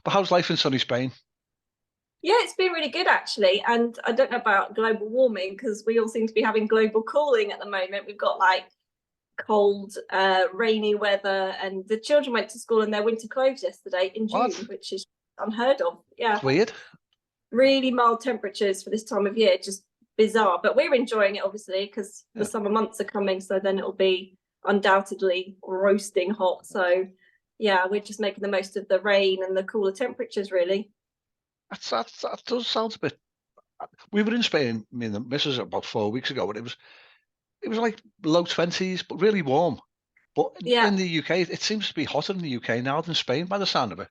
But how's life in sunny Spain? Yeah, it's been really good actually. And I don't know about global warming because we all seem to be having global cooling at the moment. We've got like cold, rainy weather, and the children went to school in their winter clothes yesterday in June, What? which is unheard of. Yeah, It's weird. really mild temperatures for this time of year, just bizarre. But we're enjoying it obviously because the Yeah. summer months are coming, so then it'll be undoubtedly roasting hot. So yeah, we're just making the most of the rain and the cooler temperatures, really. That does sound a bit. We were in Spain, me and the missus, about 4 weeks ago, and it was like low 20s, but really warm. But Yeah. in the UK, it seems to be hotter in the UK now than Spain by the sound of it.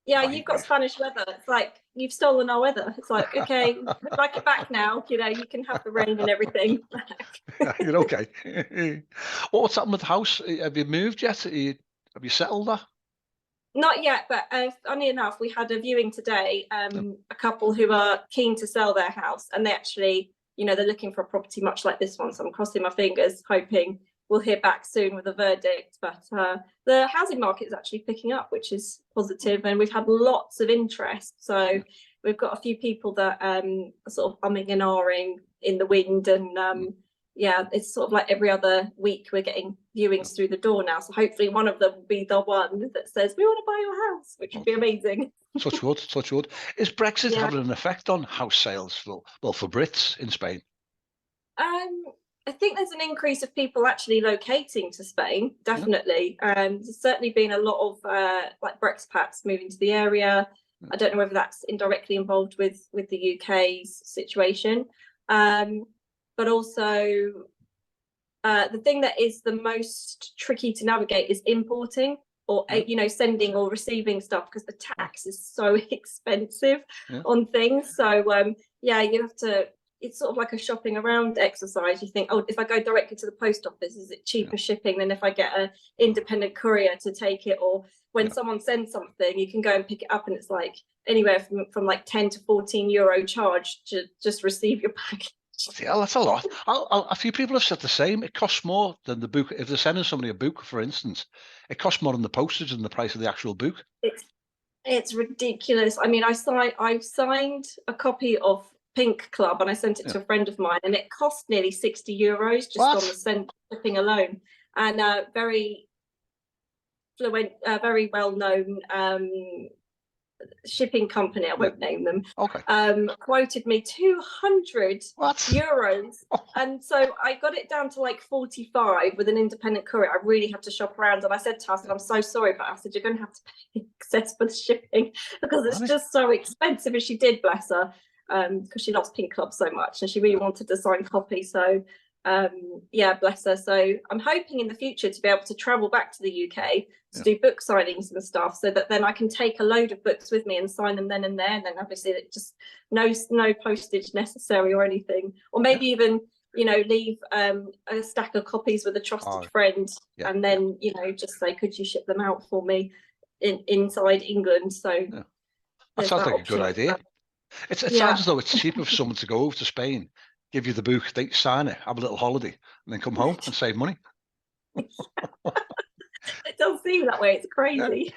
Yeah, Right, you've got right. Spanish weather. It's like you've stolen our weather. It's like, okay, we'd like it back now. You can have the rain and everything back. You're okay. What's happened with the house? Have you moved yet? Have you settled that? Not yet, but funny enough, we had a viewing today. No. A couple who are keen to sell their house, and they actually, they're looking for a property much like this one. So I'm crossing my fingers, hoping we'll hear back soon with a verdict. But the housing market is actually picking up, which is positive, and we've had lots of interest. So Yeah. we've got a few people that are sort of umming and ahhing in the wind, and Mm. yeah, it's sort of like every other week we're getting Yeah. viewings through the door now. So hopefully one of them will be the one that says, we want to buy your house, which would Well, be amazing. touch wood, touch wood. Is Brexit Yeah. having an effect on house sales for Brits in Spain? Um, I think there's an increase of people actually locating to Spain, Yeah. definitely. There's certainly been a lot of like Brexpats moving to the area. Yeah. I don't know whether that's indirectly involved with the UK's situation. Um, but also the thing that is the most tricky to navigate is importing or Yeah. sending or receiving stuff because the tax is so expensive Yeah. on things. So yeah, you have to, it's sort of like a shopping around exercise. You think, oh, if I go directly to the post office, is it Yeah. cheaper shipping than if I get an independent courier to take it? Or when Yeah. someone sends something, you can go and pick it up and it's like anywhere from like 10 to 14 euro charge to just receive your package. Yeah, that's a lot. A few people have said the same. It costs more than the book. If they're sending somebody a book, for instance, it costs more than the postage than the price of the actual book. It's It's ridiculous. I mean, I signed a copy of Pink Club and I sent it Yeah. to a friend of mine, and it cost nearly 60 euros just on the What? send shipping alone. And very fluent, very well known shipping company, I Yeah. won't name them, Okay. quoted me 200 What? euros. And so I got it down to like 45 with an independent courier. I really had to shop around. And I said to her, I said, Yeah. I'm so sorry, but I said, you're going to have to pay excess for the shipping because it's Really? just so expensive. And she did, bless her, because she loves Pink Club so much and she really Yeah. wanted the signed copy. So yeah, bless her. So I'm hoping in the future to be able to travel back to the UK to Yeah. do book signings and stuff so that then I can take a load of books with me and sign them then and there. And then obviously it just no postage necessary or anything. Or Yeah. maybe even, leave a stack of copies with a trusted Oh, friend yeah. and Yeah. then, just say, could you ship them out for me inside England? So Yeah. That there's sounds that like a good option as idea. well. It sounds Yeah. as though it's cheaper for someone to go over to Spain, give you the book, they sign it, have a little holiday, and then come home and save money. It does seem that way. It's Yeah. crazy.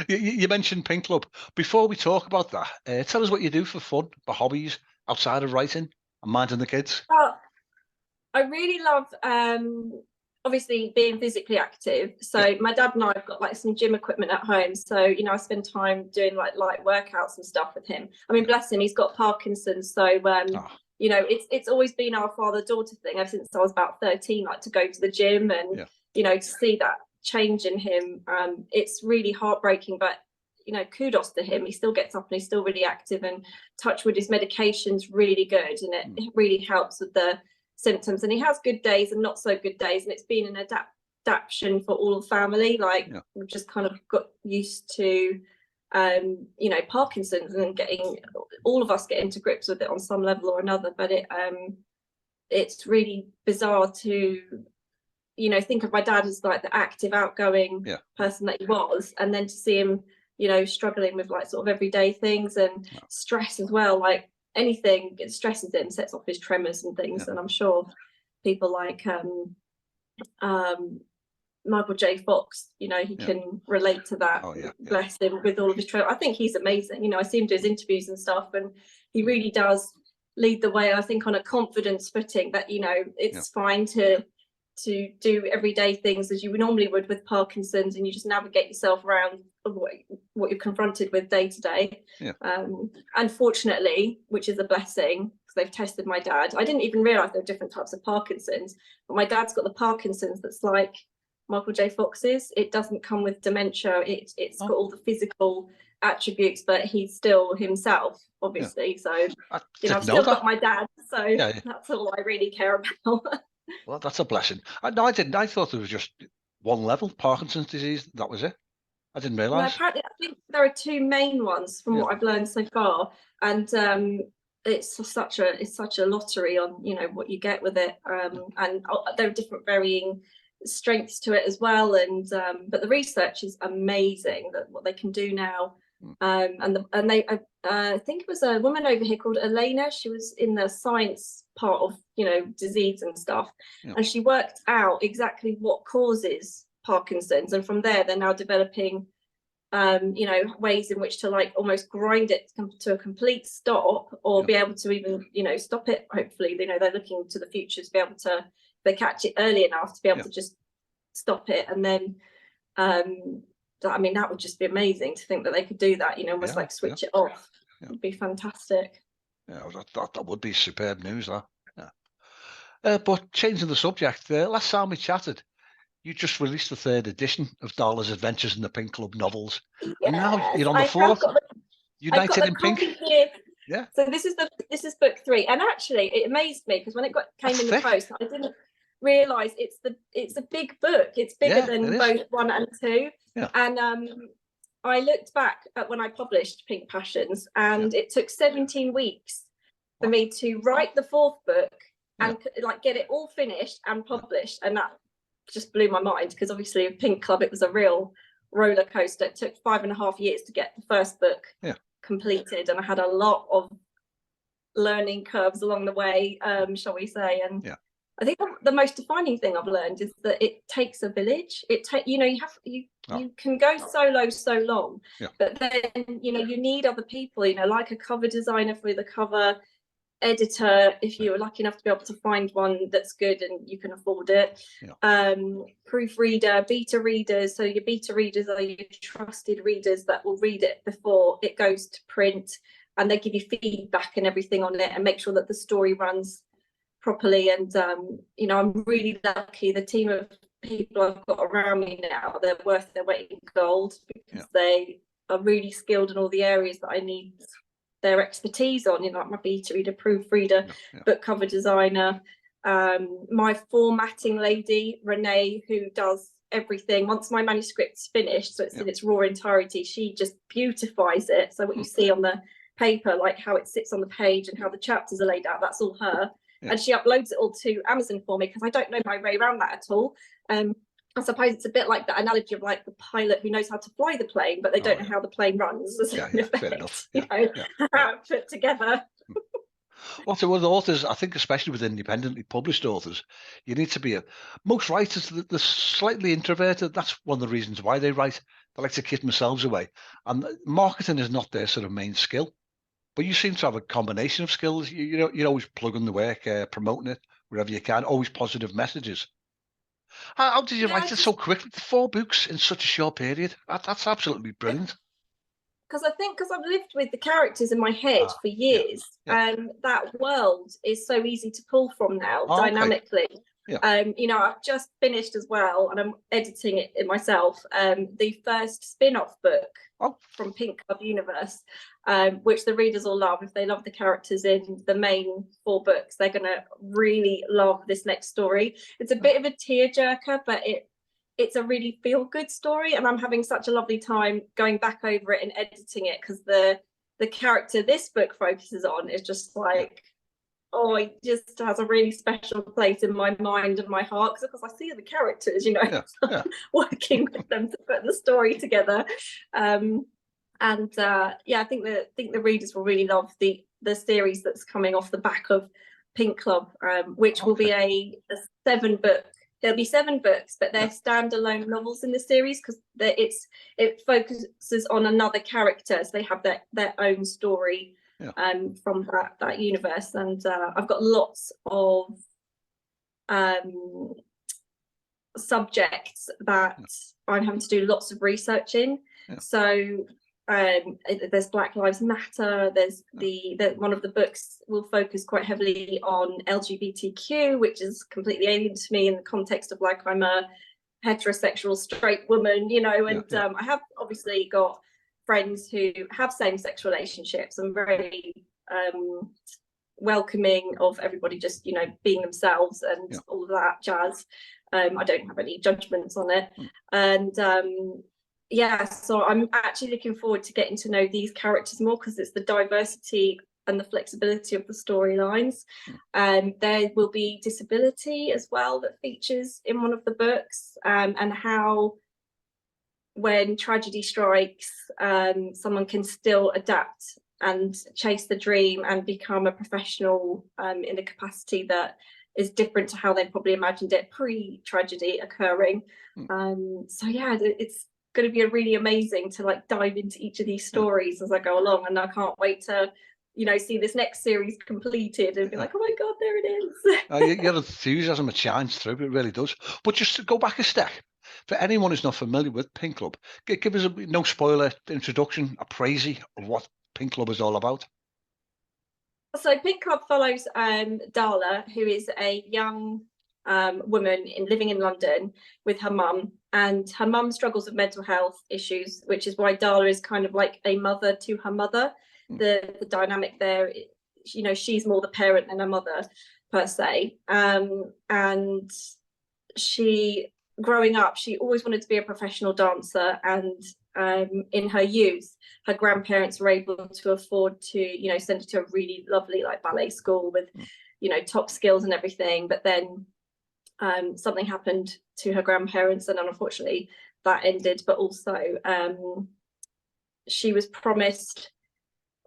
You mentioned Pink Club. Before we talk about that, tell us what you do for fun, for hobbies outside of writing and minding the kids. Oh, I really love obviously being physically active. Yeah. So my dad and I have got like some gym equipment at home. So, I spend time doing like light workouts and stuff with him. I mean, Yeah. bless him, he's got Parkinson's. So Ah, it's always been our father-daughter thing ever since I was about 13, like to go to the gym and, yeah. to see that change in him. It's really heartbreaking, but kudos to him. He still gets up and he's still really active, and touch with his medication's really good, and Mm. it really helps with the symptoms. And he has good days and not so good days, and it's been an adaptation for all the family. Like Yeah. we've just kind of got used to Parkinson's and getting all of us getting to grips with it on some level or another. But it's really bizarre to think of my dad as like the active, outgoing Yeah. person that he was, and then to see him struggling with like sort of everyday things and Yeah. stress as well. Like anything that stresses him sets off his tremors and things. Yeah. And I'm sure people like Michael J. Fox, you know, he can relate to that. Oh, yeah. Bless him, with all of his trail. I think he's amazing. You know, I see him do his interviews and stuff, and he really does lead the way, I think, on a confidence footing that, you know, it's fine to do everyday things as you normally would with Parkinson's, and you just navigate yourself around what you're confronted with day to day. Unfortunately, which is a blessing, because they've tested my dad. I didn't even realize there were different types of Parkinson's, but my dad's got the Parkinson's that's like Michael J. Fox's. It doesn't come with dementia. It's got all the physical attributes, but he's still himself, obviously. So, you know, I've still got my dad. So that's all I really care about. Well, that's a blessing. No, I didn't. I thought it was just one level, Parkinson's disease. That was it. I didn't realise. No, apparently, I think there are two main ones from what I've learned so far, and it's such a lottery on, you know, what you get with it, and there are different varying strengths to it as well. And but the research is amazing, that what they can do now. And they I think it was a woman over here called Elena. She was in the science part of, you know, disease and stuff, and she worked out exactly what causes Parkinson's, and from there they're now developing you know, ways in which to like almost grind it to a complete stop, or be able to even, you know, stop it. Hopefully, you know, they're looking to the future to be able to, if they catch it early enough, to be able to just stop it. And then I mean, that would just be amazing to think that they could do that, you know, almost like switch it off. It'd be fantastic. Yeah, that would be superb news, that. But changing the subject, last time we chatted, you just released the 3rd edition of Darla's Adventures in the Pink Club novels. And now you're on the 4th, United in Pink. Here. Yeah. So this is book 3. And actually it amazed me, because when it came in the post, I didn't realise it's a big book. It's bigger than both 1 and 2. Yeah. And I looked back at when I published Pink Passions, and it took 17 weeks for me to write the 4th book and like get it all finished and published. And that just blew my mind, because obviously with Pink Club it was a real roller coaster. It took 5.5 years to get the first book completed, and I had a lot of learning curves along the way, shall we say. And I think the most defining thing I've learned is that it takes a village. You know, you can go solo so long, but then, you know, you need other people, you know, like a cover designer for the cover, editor, if you're lucky enough to be able to find one that's good and you can afford it, proofreader, beta readers. So your beta readers are your trusted readers that will read it before it goes to print, and they give you feedback and everything on it, and make sure that the story runs properly. And you know, I'm really lucky. The team of people I've got around me now, they're worth their weight in gold, because they are really skilled in all the areas that I need their expertise on, you know, like my beta reader, proofreader, book cover designer, my formatting lady, Renee, who does everything. Once my manuscript's finished, so it's in its raw entirety, she just beautifies it. So what you see on the paper, like how it sits on the page and how the chapters are laid out, that's all her. And she uploads it all to Amazon for me, because I don't know my way around that at all. I suppose it's a bit like the analogy of like the pilot who knows how to fly the plane, but they don't know how the plane runs. Fair enough. You know, put together. Well, to other authors, I think especially with independently published authors, you need to be most writers, they're slightly introverted. That's one of the reasons why they write. They like to keep themselves away. And marketing is not their sort of main skill. But you seem to have a combination of skills. You know, you're always plugging the work, promoting it wherever you can, always positive messages. How did you write it so quickly? 4 books in such a short period. That's absolutely brilliant. Because I've lived with the characters in my head for years, and that world is so easy to pull from now, dynamically. You know, I've just finished as well, and I'm editing it myself, the first spin-off book from Pink Club Universe, which the readers will love. If they love the characters in the main 4 books, they're going to really love this next story. It's a bit of a tearjerker, but it's a really feel-good story, and I'm having such a lovely time going back over it and editing it, because the character this book focuses on is just like, it just has a really special place in my mind and my heart, because I see the characters, you know, working with them to put the story together. I think the readers will really love the series that's coming off the back of Pink Club, which will be a 7-book there'll be 7 books, but they're standalone novels in the series because it focuses on another character, so they have their own story from that universe. And I've got lots of subjects that I'm having to do lots of research in. So there's Black Lives Matter, there's one of the books will focus quite heavily on LGBTQ, which is completely alien to me in the context of like I'm a heterosexual straight woman, you know, and I have obviously got friends who have same-sex relationships. I'm very welcoming of everybody just, you know, being themselves and all of that jazz. I don't have any judgments on it. And so I'm actually looking forward to getting to know these characters more because it's the diversity and the flexibility of the storylines. There will be disability as well that features in one of the books, and how when tragedy strikes, someone can still adapt and chase the dream and become a professional in a capacity that is different to how they probably imagined it pre-tragedy occurring. So yeah, it's going to be really amazing to like dive into each of these stories as I go along, and I can't wait to, you know, see this next series completed and be like, oh my god, there it is. Your enthusiasm shines through, it really does. But just to go back a step, for anyone who's not familiar with Pink Club, give us a no spoiler introduction, a précis of what Pink Club is all about. So Pink Club follows Darla, who is a young woman living in London with her mum, and her mum struggles with mental health issues, which is why Darla is kind of like a mother to her mother. The dynamic there, you know, she's more the parent than her mother per se. And she, growing up, she always wanted to be a professional dancer, and in her youth, her grandparents were able to afford to, you know, send her to a really lovely like ballet school with, you know, top skills and everything. But then something happened to her grandparents, and unfortunately that ended. But also she was promised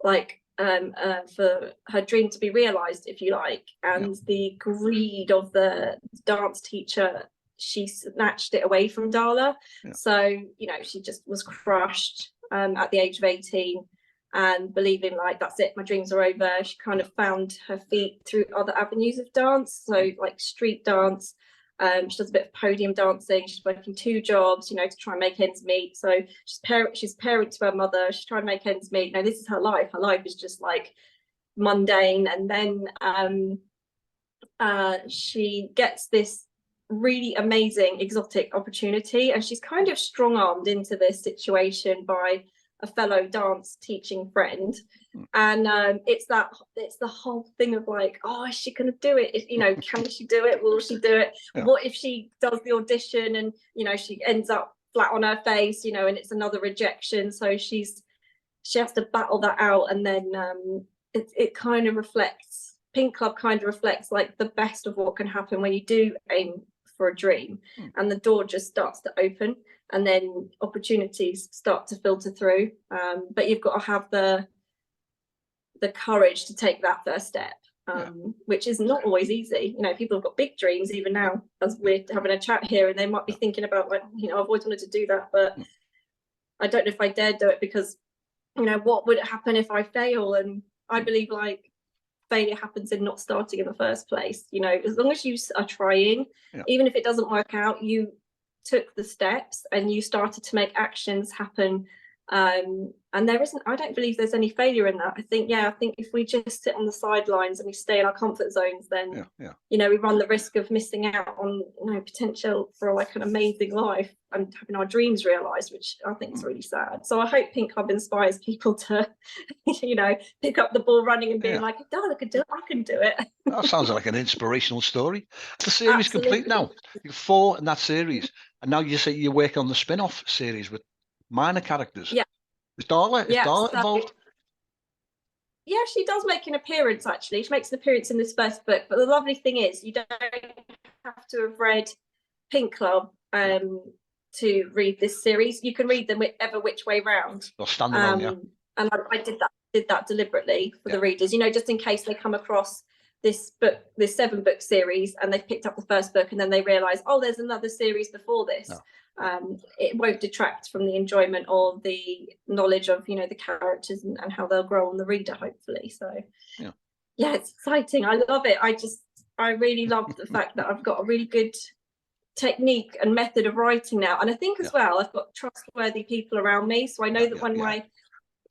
like for her dream to be realized, if you like, and the greed of the dance teacher, she snatched it away from Darla. So, you know, she just was crushed at the age of 18 and believing like, that's it, my dreams are over. She kind of found her feet through other avenues of dance, so like street dance. She does a bit of podium dancing. She's working 2 jobs, you know, to try and make ends meet. So she's parent to her mother. She's trying to make ends meet. Now, this is her life. Her life is just like mundane. And then she gets this really amazing exotic opportunity, and she's kind of strong-armed into this situation by a fellow dance teaching friend. And it's the whole thing of like, oh, is she gonna do it? You know, can she do it? Will she do it? What if she does the audition and, you know, she ends up flat on her face, you know, and it's another rejection? So she has to battle that out. And then it kind of reflects, Pink Club kind of reflects like the best of what can happen when you do aim for a dream, and the door just starts to open, and then opportunities start to filter through. But you've got to have the courage to take that first step, which is not always easy. You know, people have got big dreams even now as we're having a chat here, and they might be thinking about like, you know, I've always wanted to do that, but I don't know if I dare do it because, you know, what would happen if I fail? And I believe like failure happens in not starting in the first place. You know, as long as you are trying, even if it doesn't work out, you took the steps and you started to make actions happen. And I don't believe there's any failure in that. I think if we just sit on the sidelines and we stay in our comfort zones, then you know, we run the risk of missing out on, you know, potential for like an amazing life and having our dreams realized, which I think is really sad. So I hope Pink Club inspires people to, you know, pick up the ball running and being like, oh, I could do it, I can do it. That sounds like an inspirational story. The series complete now. You're 4 in that series, and now you say you're working on the spin-off series with minor characters. Is Darla involved? Yeah, she does make an appearance, actually. She makes an appearance in this first book. But the lovely thing is you don't have to have read Pink Club to read this series. You can read them which way round. Or standalone, And I did that deliberately for the readers, you know, just in case they come across this 7-book series, and they've picked up the first book, and then they realise, oh, there's another series before this. No. It won't detract from the enjoyment or the knowledge of, the characters and how they'll grow on the reader, hopefully. So yeah, it's exciting. I love it. I really love the fact that I've got a really good technique and method of writing now, and I think as well I've got trustworthy people around me, so I know that when my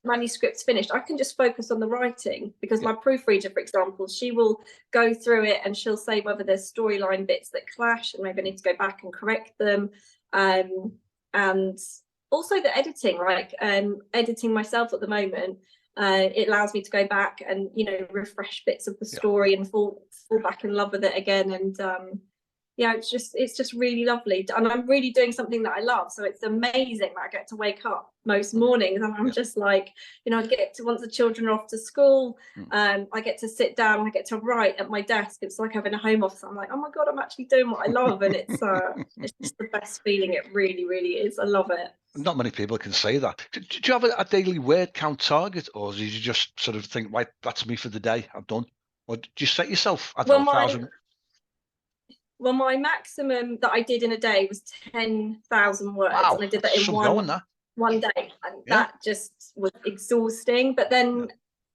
manuscript's finished, I can just focus on the writing, because my proofreader, for example, she will go through it and she'll say whether there's storyline bits that clash and maybe I need to go back and correct them. And also the editing, like editing myself at the moment, it allows me to go back and refresh bits of the story and fall back in love with it again. And it's just really lovely, and I'm really doing something that I love, so it's amazing that I get to wake up most mornings and I'm just like, I get to, once the children are off to school, I get to sit down, I get to write at my desk. It's like having a home office. I'm like, oh my god, I'm actually doing what I love, and it's just the best feeling. It really, really is. I love it. Not many people can say that. Do you have a daily word count target, or do you just sort of think, right, that's me for the day, I'm done? Or do you set yourself at 1,000? Well, my maximum that I did in a day was 10,000 words. Wow, and I did that in one day, and that just was exhausting. But then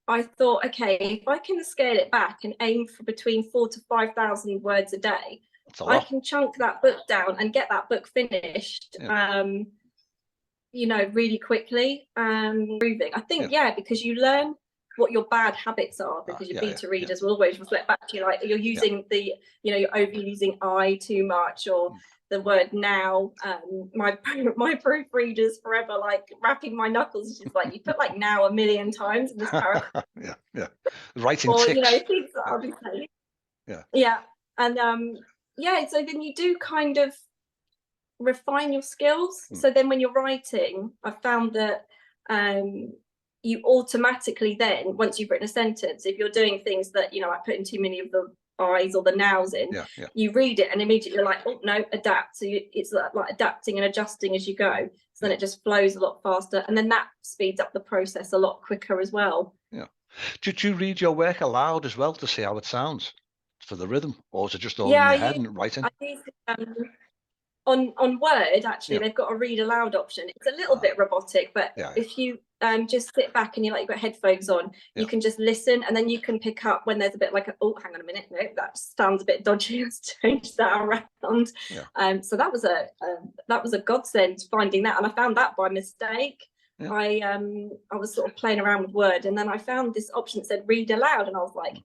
I thought, okay, if I can scale it back and aim for between 4,000 to 5,000 words a day, I can chunk that book down and get that book finished really quickly. Improving, I think, because you learn what your bad habits are, because your beta readers will always reflect back to you, like you're using you're overusing I too much, or the word now. My proofreaders forever like rapping my knuckles. She's like, you put like now 1,000,000 times in this paragraph. Writing or ticks. Things that I'll be saying. And so then you do kind of refine your skills. So then when you're writing, I've found that you automatically then, once you've written a sentence, if you're doing things that like putting too many of the I's or the nows in, you read it and immediately you're like, oh no, adapt. So it's like adapting and adjusting as you go. So then it just flows a lot faster, and then that speeds up the process a lot quicker as well. Did you read your work aloud as well to see how it sounds for the rhythm, or is it just all in your head and writing? On Word, actually, they've got a read aloud option. It's a little bit robotic, but if you just sit back and you've got headphones on, you can just listen, and then you can pick up when there's a bit like, oh, hang on a minute, no, that sounds a bit dodgy. Let's change that around. So that was a godsend, finding that, and I found that by mistake. I was sort of playing around with Word, and then I found this option that said read aloud, and I was like,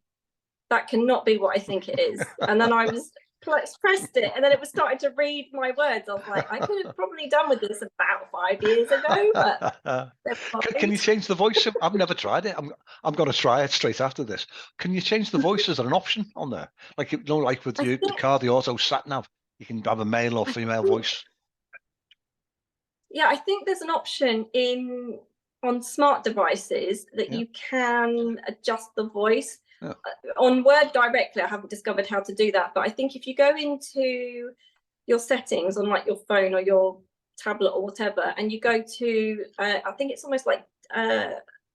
that cannot be what I think it is. And then I was pressed it, and then it was starting to read my words. I was like, I could have probably done with this about 5 years ago, but can you change the voice? I've never tried it. I'm going to try it straight after this. Can you change the voice? Is there an option on there, like like with the car, the auto sat nav, you can have a male or female voice? I think there's an option on smart devices that you can adjust the voice. On Word directly, I haven't discovered how to do that, but I think if you go into your settings on like your phone or your tablet or whatever, and you go to I think it's almost like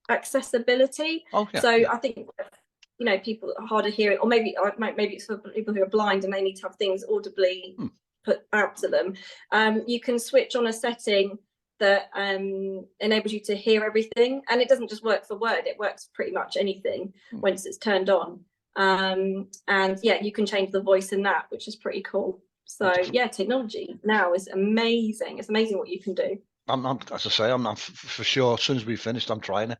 accessibility. I think people are hard of hearing, or maybe it's for people who are blind and they need to have things audibly put out to them. You can switch on a setting that enables you to hear everything, and it doesn't just work for Word, it works pretty much anything once it's turned on. And you can change the voice in that, which is pretty cool. So technology now is amazing. It's amazing what you can do. As I say, I'm for sure, as soon as we finished, I'm trying it.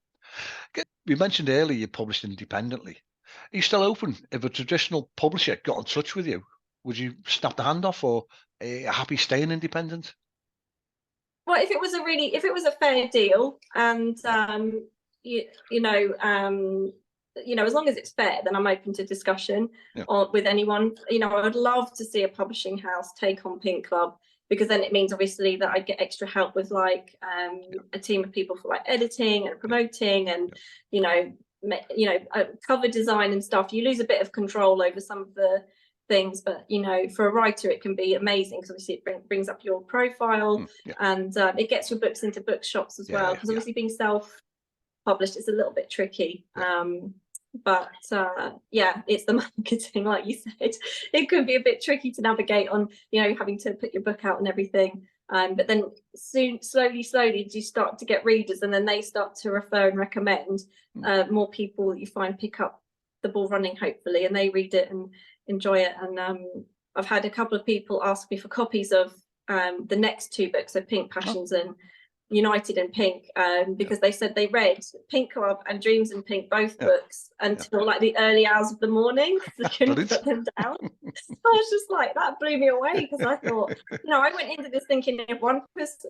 You mentioned earlier you published independently. Are you still open? If a traditional publisher got in touch with you, would you snap the hand off, or are you happy staying independent? Well, if it was a fair deal, and as long as it's fair, then I'm open to discussion with anyone. I would love to see a publishing house take on Pink Club, because then it means obviously that I'd get extra help with like a team of people for like editing and promoting and cover design and stuff. You lose a bit of control over some of the things, but for a writer it can be amazing, because obviously it brings up your profile and it gets your books into bookshops as well, because obviously being self-published is a little bit tricky. But yeah, it's the marketing, like you said. It could be a bit tricky to navigate on, having to put your book out and everything. But then slowly, you start to get readers, and then they start to refer and recommend. More people you find pick up the ball running, hopefully, and they read it and enjoy it. And I've had a couple of people ask me for copies of the next two books, so Pink Passions and United in Pink, because they said they read Pink Club and Dreams in Pink, both books, until like the early hours of the morning, because they couldn't put them down. I was just like, that blew me away, because I thought, I went into this thinking, if one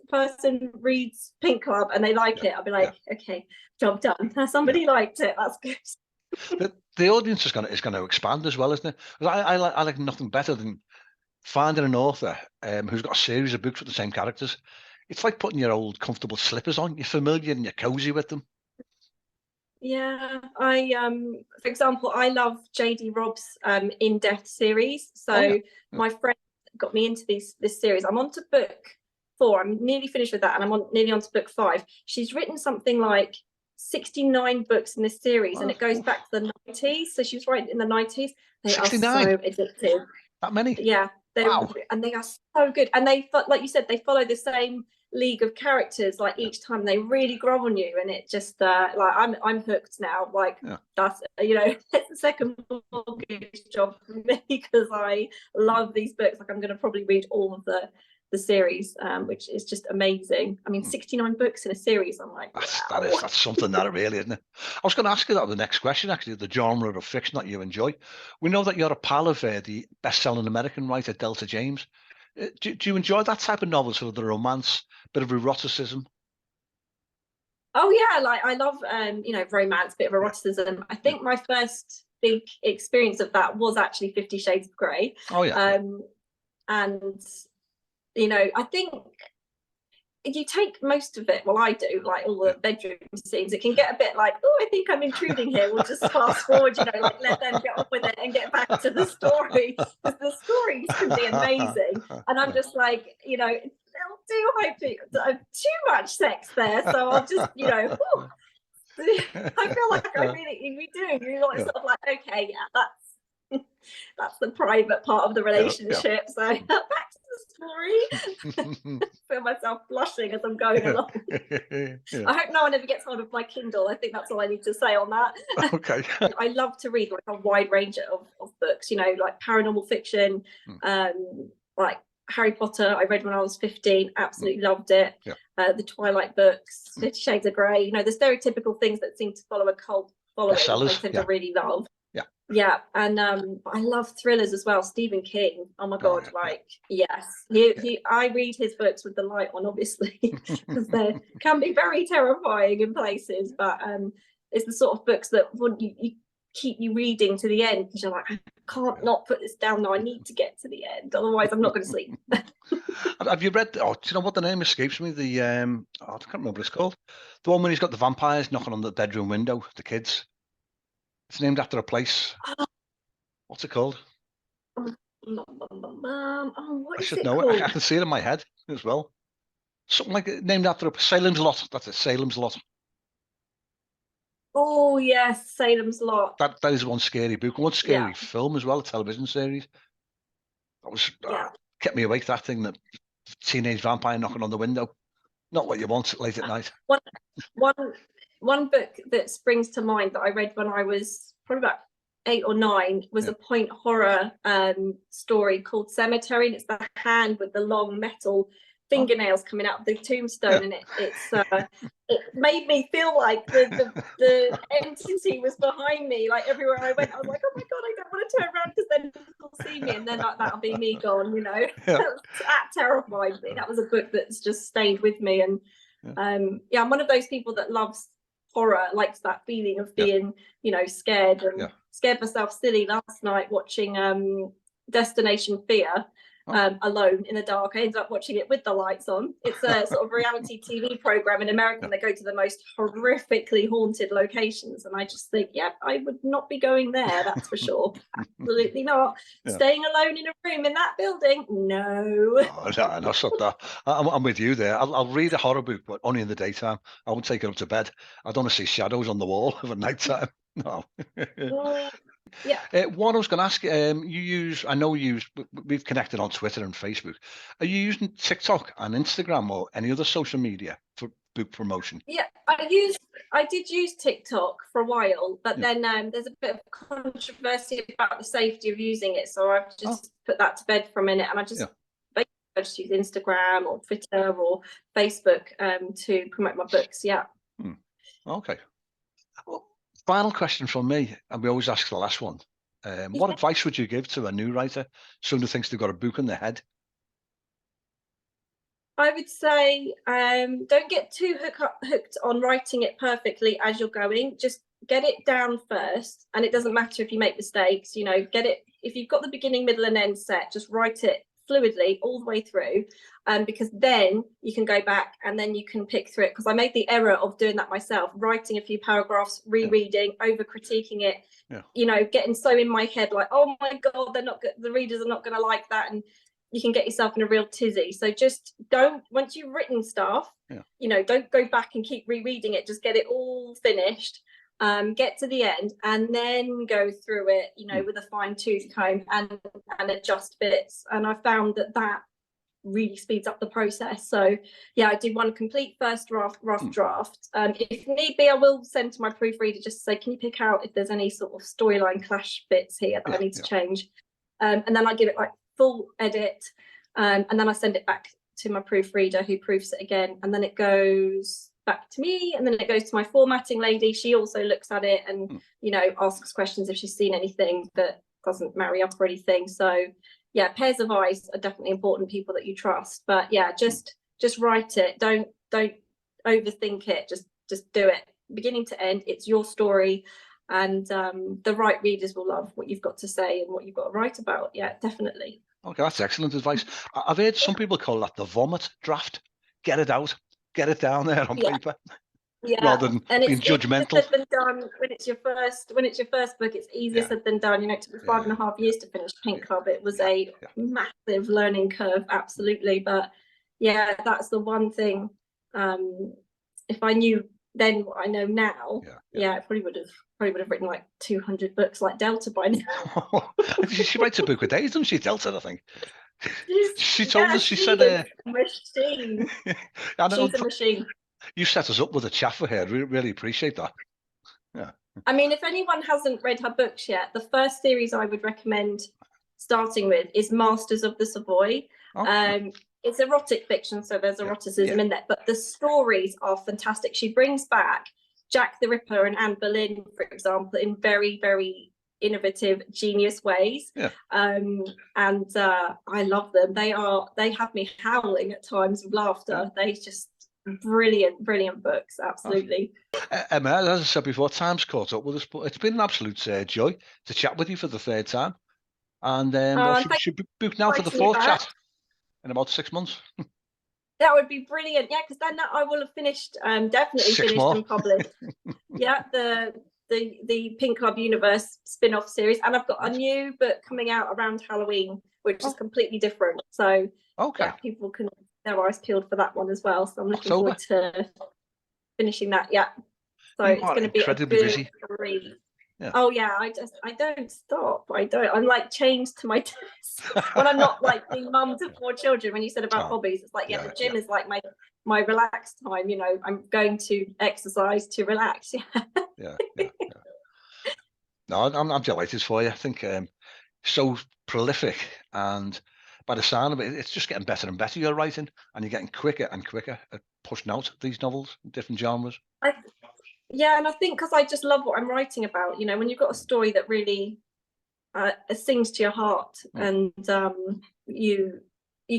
person reads Pink Club and they like it, I'll be like, okay, job done. Somebody liked it, that's good. The audience is going to expand as well, isn't it? I like nothing better than finding an author who's got a series of books with the same characters. It's like putting your old comfortable slippers on. You're familiar and you're cozy with them. Yeah, for example, I love J.D. Robb's In Death series. So my friend got me into this series. I'm on to book 4. I'm nearly finished with that, and I'm nearly on to book 5. She's written something like 69 books in this series, and it goes back to the 90s. So she was writing in the 90s. They 69? Are so addictive. That many? Yeah. And they are so good. And they, like you said, they follow the same league of characters, like each time. They really grow on you, and it just like I'm hooked now. Like that's it's the second mortgage job for me, because I love these books. Like I'm going to probably read all of the series, which is just amazing. I mean, 69 books in a series. I'm like, wow. That's something, that really, isn't it? I was going to ask you that the next question, actually, the genre of fiction that you enjoy. We know that you're a pal of the best-selling American writer Delta James. Do you enjoy that type of novel, sort of the romance, bit of eroticism? Oh yeah, like I love romance, bit of eroticism. I think my first big experience of that was actually 50 Shades of Grey. Oh yeah. And I think you take most of it, well I do, like all the bedroom scenes, it can get a bit like, oh, I think I'm intruding here, we'll just fast forward, like let them get on with it and get back to the story, because the stories can be amazing. And I'm just like, they'll do hopefully too much sex there, so I'll just I feel like I really do. You're sort of like, okay, that's the private part of the relationship. So back to the story. Feel myself blushing as I'm going along. I hope no one ever gets hold of my Kindle. I think that's all I need to say on that. Okay. I love to read like a wide range of books, like paranormal fiction, like Harry Potter. I read when I was 15, absolutely loved it. The Twilight books, 50 Shades of Grey, the stereotypical things that seem to follow a cult following, I tend to really love. Yeah, and I love thrillers as well. Stephen King, oh my god, yes, I read his books with the light on, obviously, because they can be very terrifying in places. But it's the sort of books that you keep you reading to the end, because you're like, I can't not put this down now. I need to get to the end, otherwise I'm not going to sleep. Have you read? Oh, do you know what the name escapes me? The I can't remember what it's called. The one when he's got the vampires knocking on the bedroom window, the kids. It's named after a place. What's it called? What I is should it know called? it. I can see it in my head as well. Something like named after Salem's Lot. That's it, Salem's Lot. Oh yes, Salem's Lot. That is one scary book, one scary film as well, a television series. That was kept me awake. That thing, that teenage vampire knocking on the window. Not what you want late at night. One book that springs to mind that I read when I was probably about 8 or 9 was a point horror story called Cemetery, and it's the hand with the long metal fingernails coming out of the tombstone, and it made me feel like the entity was behind me. Like everywhere I went, I was like, oh my god, I don't want to turn around, because then people see me, and then that'll be me gone. That terrified me. That was a book that's just stayed with me, and I'm one of those people that loves horror, likes that feeling of being scared, and scared myself silly last night watching Destination Fear alone in the dark. I ended up watching it with the lights on. It's a sort of reality TV program in America, and they go to the most horrifically haunted locations, and I just think, I would not be going there, that's for sure. Absolutely not. Staying alone in a room in that building, no. No, stop that. I'm with you there. I'll read a horror book, but only in the daytime. I won't take it up to bed. I don't want to see shadows on the wall of a night time. No. Yeah, What I was going to ask, I know we've connected on Twitter and Facebook. Are you using TikTok and Instagram or any other social media for book promotion? yeah. I did use TikTok for a while, but Yeah. then there's a bit of controversy about the safety of using it, so I've Oh, just put that to bed for a minute, and yeah. I just use Instagram or Twitter or Facebook to promote my books. Yeah. Hmm. Okay. Well, final question from me, and we always ask the last one. What Yeah. advice would you give to a new writer, someone who thinks they've got a book in their head? I would say don't get too hooked on writing it perfectly as you're going. Just get it down first, and it doesn't matter if you make mistakes. You know, get it if you've got the beginning, middle, and end set. Just write it fluidly all the way through, because then you can go back and then you can pick through it. Because I made the error of doing that myself, writing a few paragraphs, Yeah. rereading, over critiquing it. Yeah. You know, getting so in my head like, oh my god, they're not good. The readers are not going to like that, and you can get yourself in a real tizzy. So just don't, once you've written stuff, Yeah. you know, don't go back and keep rereading it. Just get it all finished, get to the end, and then go through it, you know, with a fine tooth comb and adjust bits. And I found that really speeds up the process. So yeah, I did one complete first rough draft. If need be, I will send to my proofreader just to say, can you pick out if there's any sort of storyline clash bits here that I need to change? And then I give it like full edit, and then I send it back to my proofreader who proofs it again, and then it goes back to me, and then it goes to my formatting lady. She also looks at it and you know, asks questions if she's seen anything that doesn't marry up or anything. So yeah, pairs of eyes are definitely important, people that you trust. But yeah, just write it. Don't overthink it. Just do it beginning to end. It's your story, and the right readers will love what you've got to say and what you've got to write about. Yeah, definitely. Okay, that's excellent advice. I've heard some people call that the vomit draft. Get it out, get it down there on Yeah, paper, yeah, rather than and being it's easier judgmental. said than done when it's your first book. It's easier Yeah, said than done. You know, it took me yeah, 5.5 years to finish Pink Club. It was yeah, a yeah. massive learning curve, absolutely. But yeah, that's the one thing. If I knew then what I know now, yeah, I probably would have written like 200 books like Delta by now. She writes a book a day, doesn't she, Delta, I think? She told Yeah, us, she she said, is a machine. I know, She's a machine. you set us up with a chat for her. Really appreciate that. Yeah. I mean, if anyone hasn't read her books yet, the first series I would recommend starting with is Masters of the Savoy. Oh, It's erotic fiction, so there's eroticism in there, but the stories are fantastic. She brings back Jack the Ripper and Anne Boleyn, for example, in very, very innovative, genius ways. yeah. And I love them. They have me howling at times with laughter. They just brilliant books, absolutely. Emma, as I said before, time's caught up with us, but it's been an absolute joy to chat with you for the third time. And well, should book now for the fourth chat in about 6 months. That would be brilliant. Yeah, because then I will have finished, definitely finished and published. Yeah, the Pink Club Universe spin-off series, and I've got a new book coming out around Halloween, which is completely different. So yeah, people can their eyes peeled for that one as well. So I'm looking forward to finishing that. Yeah, so it's going to be a good busy. read. Yeah. Oh yeah, I don't stop. I'm like chained to my desk when I'm not like being mum to 4 children. When you said about hobbies, it's like the gym is like my relaxed time. You know, I'm going to exercise to relax. Yeah. No, I'm delighted for you. I think so prolific, and by the sound of it, it's just getting better and better. You're writing, and you're getting quicker and quicker at pushing out these novels, different genres. Yeah, and I think because I just love what I'm writing about. You know, when you've got a story that really sings to your heart, and you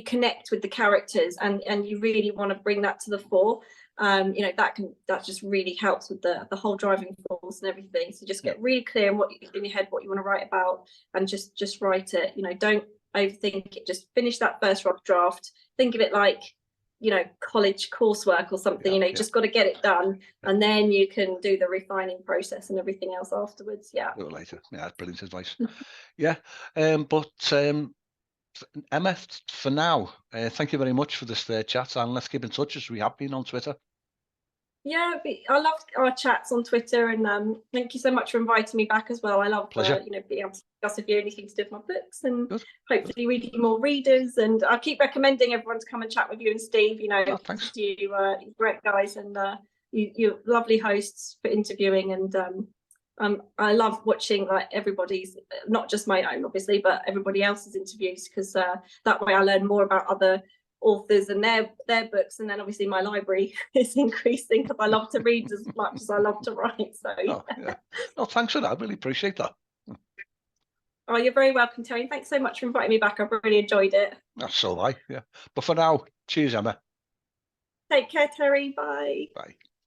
connect with the characters, and you really want to bring that to the fore. You know, that just really helps with the whole driving force and everything. So just get really clear in your head what you want to write about, and just write it. You know, don't overthink it. Just finish that first rough draft. Think of it like, you know, college coursework or something. You know, you just got to get it done, and then you can do the refining process and everything else afterwards. Yeah. A little later. Yeah, that's brilliant advice. Yeah, but Emma, for now, thank you very much for this chat, and let's keep in touch as we have been on Twitter. Yeah, I love our chats on Twitter, and thank you so much for inviting me back as well. I love Pleasure. being able to discuss with you anything to do with my books, and Good. hopefully reading more readers. And I'll keep recommending everyone to come and chat with you and Steve. Oh, thanks. You great guys, and you're lovely hosts for interviewing. And I love watching like everybody's, not just my own obviously, but everybody else's interviews, because that way I learn more about other authors and their books, and then obviously my library is increasing because I love to read as much as I love to write. So Oh, yeah. No, thanks for that. I really appreciate that. Oh, you're very welcome, Terry. Thanks so much for inviting me back. I've really enjoyed it. That's all right. Yeah. But for now, cheers, Emma. Take care, Terry. Bye. Bye.